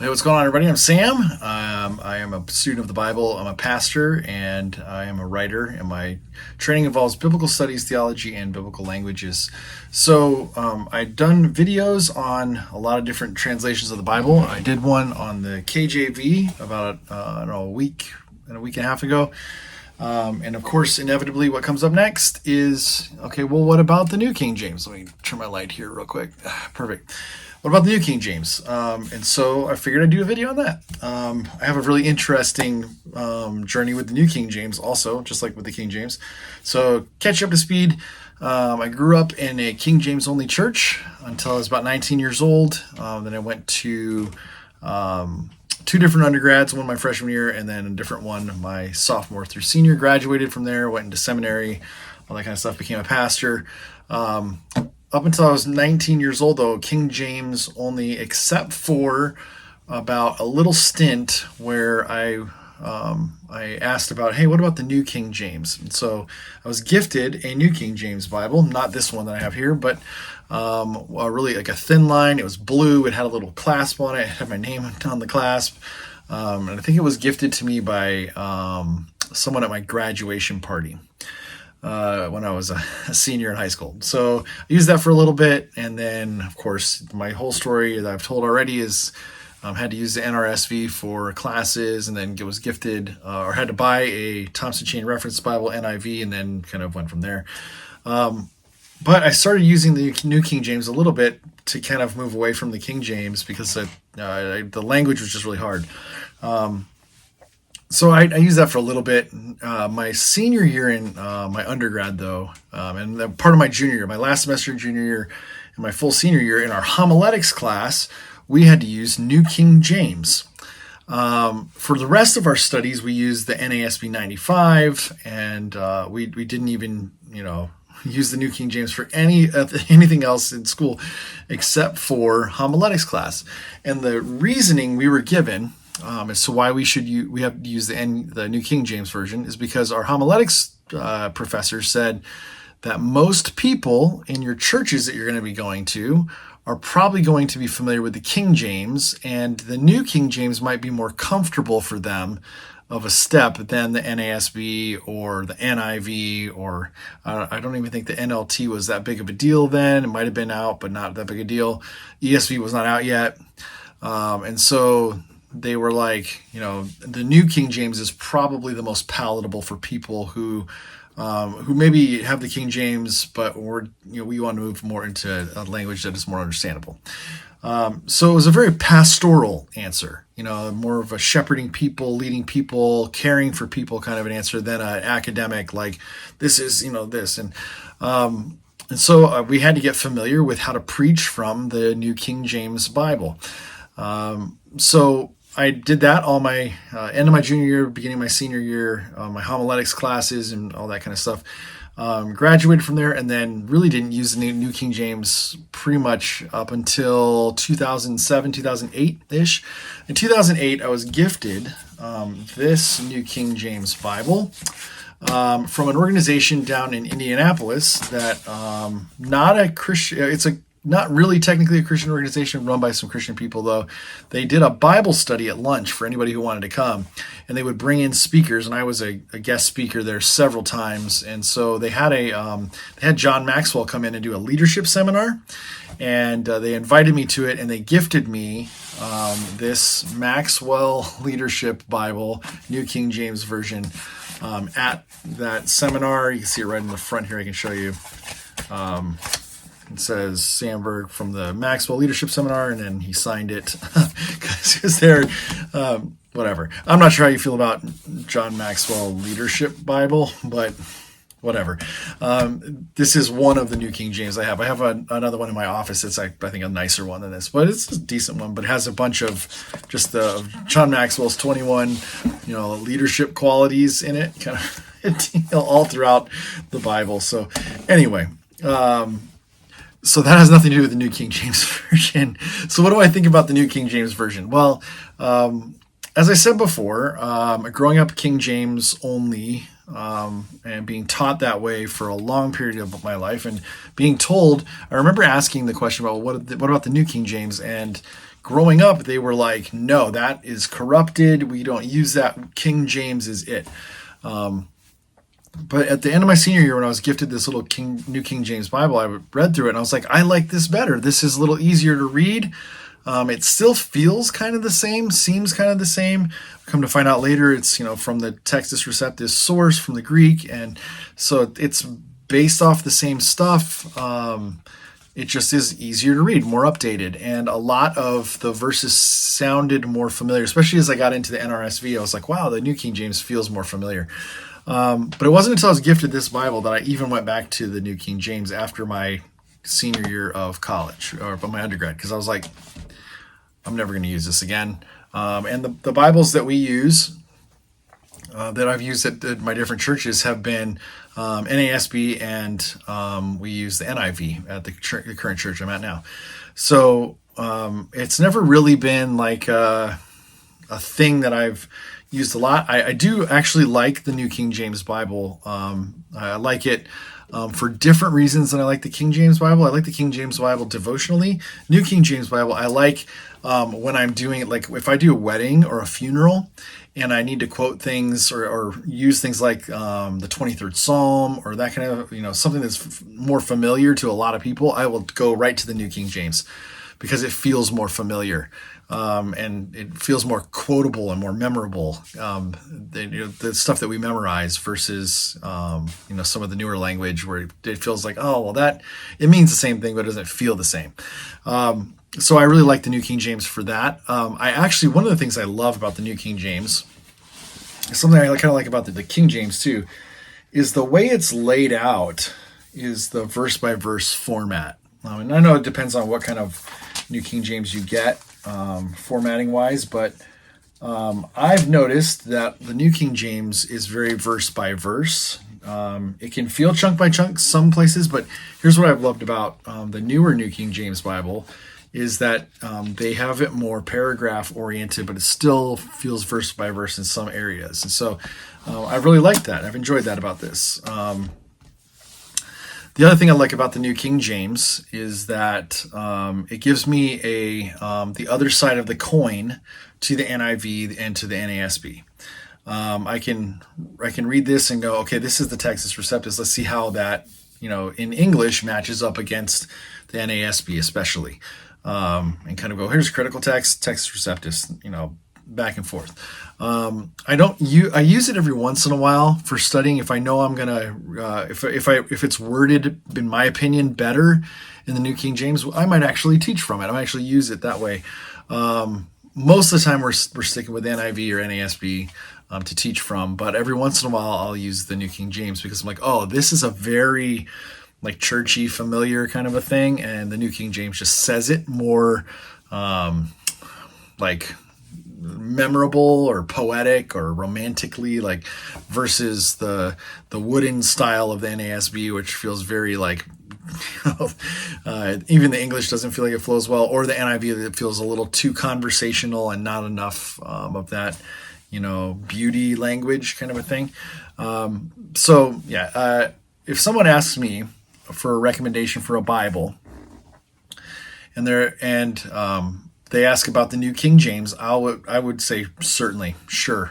Hey, what's going on, everybody? I'm Sam. I am a student of the Bible. I'm a pastor, and I am a writer, and my training involves biblical studies, theology, and biblical languages. So I've done videos on a lot of different translations of the Bible. I did one on the KJV about I don't know, a week and a half ago. And of course, inevitably, what comes up next is, okay, well, what about the New King James? Let me turn my light here real quick. Perfect. What about the New King James? And so I figured I'd do a video on that. I have a really interesting journey with the New King James also, just like with the King James. So catch you up to speed. I grew up in a King James only church until I was about 19 years old. Then I went to two different undergrads, one my freshman year and then a different one my sophomore through senior. Graduated from there, went into seminary, all that kind of stuff, became a pastor. Up until I was 19 years old, though, King James only, except for about a little stint where I asked about, hey, what about the New King James? And so I was gifted a New King James Bible, not this one that I have here, but really like a thin line. It was blue. It had a little clasp on it. It had my name on the clasp. And I think it was gifted to me by someone at my graduation party. When I was a senior in high school. So I used that for a little bit. And then, of course, my whole story that I've told already is had to use the NRSV for classes, and then was gifted or had to buy a Thompson Chain Reference Bible, NIV, and then kind of went from there. But I started using the New King James a little bit to kind of move away from the King James because the language was just really hard. So I used that for a little bit. My senior year in my undergrad, though, and part of my junior year, my last semester junior year, and my full senior year, in our homiletics class, we had to use New King James. For the rest of our studies, we used the NASB 95, and we didn't even, use the New King James for anything else in school except for homiletics class. And the reasoning we were given as to why we have to use the New King James Version is because our homiletics professor said that most people in your churches that you're going to be going to are probably going to be familiar with the King James, and the New King James might be more comfortable for them of a step than the NASB or the NIV, or I don't even think the NLT was that big of a deal then. It might have been out, but not that big a deal. ESV was not out yet. And so they were like, the New King James is probably the most palatable for people who maybe have the King James, but we want to move more into a language that is more understandable. So it was a very pastoral answer, more of a shepherding people, leading people, caring for people kind of an answer than an academic, like this is, this. And so we had to get familiar with how to preach from the New King James Bible. So I did that all my end of my junior year, beginning of my senior year, my homiletics classes and all that kind of stuff. Graduated from there, and then really didn't use the New King James pretty much up until 2007, 2008-ish. In 2008, I was gifted this New King James Bible from an organization down in Indianapolis that not a Christian. Not really technically a Christian organization, run by some Christian people, though. They did a Bible study at lunch for anybody who wanted to come, and they would bring in speakers, and I was a guest speaker there several times. And so they had John Maxwell come in and do a leadership seminar, and they invited me to it, and they gifted me this Maxwell Leadership Bible, New King James Version, at that seminar. You can see it right in the front here. I can show you. It says Sandberg from the Maxwell Leadership Seminar, and then he signed it because he was there. Whatever. I'm not sure how you feel about John Maxwell Leadership Bible, but whatever. This is one of the New King James I have. I have another one in my office. It's I think a nicer one than this, but it's a decent one. But it has a bunch of just the John Maxwell's 21, leadership qualities in it, kind of all throughout the Bible. So anyway. So that has nothing to do with the New King James Version. So what do I think about the New King James Version? Well, as I said before, growing up King James only, and being taught that way for a long period of my life, and being told, I remember asking the question about what about the New King James, and growing up, they were like, no, that is corrupted. We don't use that. King James is it. But at the end of my senior year, when I was gifted this little New King James Bible, I read through it and I was like, I like this better. This is a little easier to read. It still feels kind of the same, seems kind of the same. Come to find out later, it's from the Textus Receptus source from the Greek, and so it's based off the same stuff. It just is easier to read, more updated, and a lot of the verses sounded more familiar, especially as I got into the NRSV. I was like, wow, the New King James feels more familiar. But it wasn't until I was gifted this Bible that I even went back to the New King James after my senior year of college, or my undergrad, because I was like, I'm never going to use this again. And the Bibles that we use, that I've used at my different churches, have been NASB, and we use the NIV at the current church I'm at now. So it's never really been like a thing that I've used a lot. I do actually like the New King James Bible. I like it for different reasons than I like the King James Bible. I like the King James Bible devotionally. New King James Bible, I like when I'm doing it, like if I do a wedding or a funeral and I need to quote things or use things like the 23rd Psalm or that kind of, something that's more familiar to a lot of people, I will go right to the New King James because it feels more familiar. And it feels more quotable and more memorable. The stuff that we memorize versus, some of the newer language where it feels like, oh, well, it means the same thing, but it doesn't feel the same. So I really like the New King James for that. One of the things I love about the New King James, something I kind of like about the King James too, is the way it's laid out is the verse by verse format. And I know it depends on what kind of New King James you get, formatting wise, but I've noticed that the New King James is very verse by verse. It can feel chunk by chunk some places, but here's what I've loved about the newer New King James Bible is that they have it more paragraph oriented, but it still feels verse by verse in some areas. And so I really like that. I've enjoyed that about this. The other thing I like about the New King James is that it gives me the other side of the coin to the NIV and to the NASB. I can read this and go, okay, this is the Textus Receptus. Let's see how that in English matches up against the NASB, especially, and kind of go, here's critical text, Textus Receptus, back and forth. I use it every once in a while for studying. If I know I'm gonna, if it's worded, in my opinion, better in the New King James, I might actually teach from it. I might actually use it that way. Most of the time, we're sticking with NIV or NASB to teach from. But every once in a while, I'll use the New King James because I'm like, oh, this is a very like churchy, familiar kind of a thing, and the New King James just says it more like memorable or poetic or romantically, like versus the wooden style of the NASB, which feels very like even the English doesn't feel like it flows well, or the NIV that feels a little too conversational and not enough of that beauty language kind of a thing. If someone asks me for a recommendation for a Bible and they ask about the New King James, I would say certainly, sure.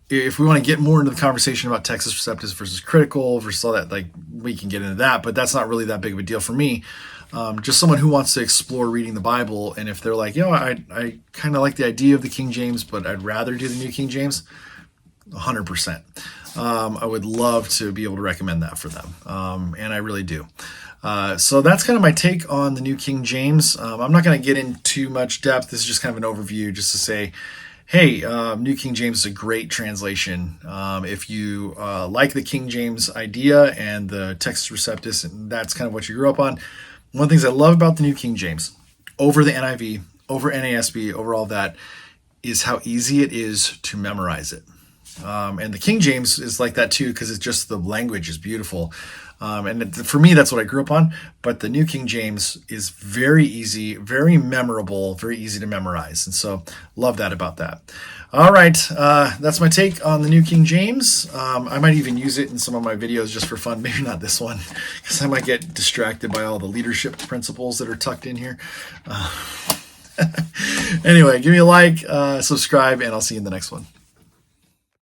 If we want to get more into the conversation about Textus Receptus versus critical versus all that, like we can get into that, but that's not really that big of a deal for me. Just someone who wants to explore reading the Bible, and if they're like, I kind of like the idea of the King James, but I'd rather do the New King James, 100%. I would love to be able to recommend that for them, and I really do. So that's kind of my take on the New King James. I'm not going to get into too much depth. This is just kind of an overview just to say, hey, New King James is a great translation. If you like the King James idea and the Textus Receptus, and that's kind of what you grew up on, one of the things I love about the New King James over the NIV, over NASB, over all that, is how easy it is to memorize it. And the King James is like that too, because it's just the language is beautiful. For me, that's what I grew up on. But the New King James is very easy, very memorable, very easy to memorize. And so love that about that. All right. That's my take on the New King James. I might even use it in some of my videos just for fun. Maybe not this one, because I might get distracted by all the leadership principles that are tucked in here. Anyway, give me a like, subscribe, and I'll see you in the next one.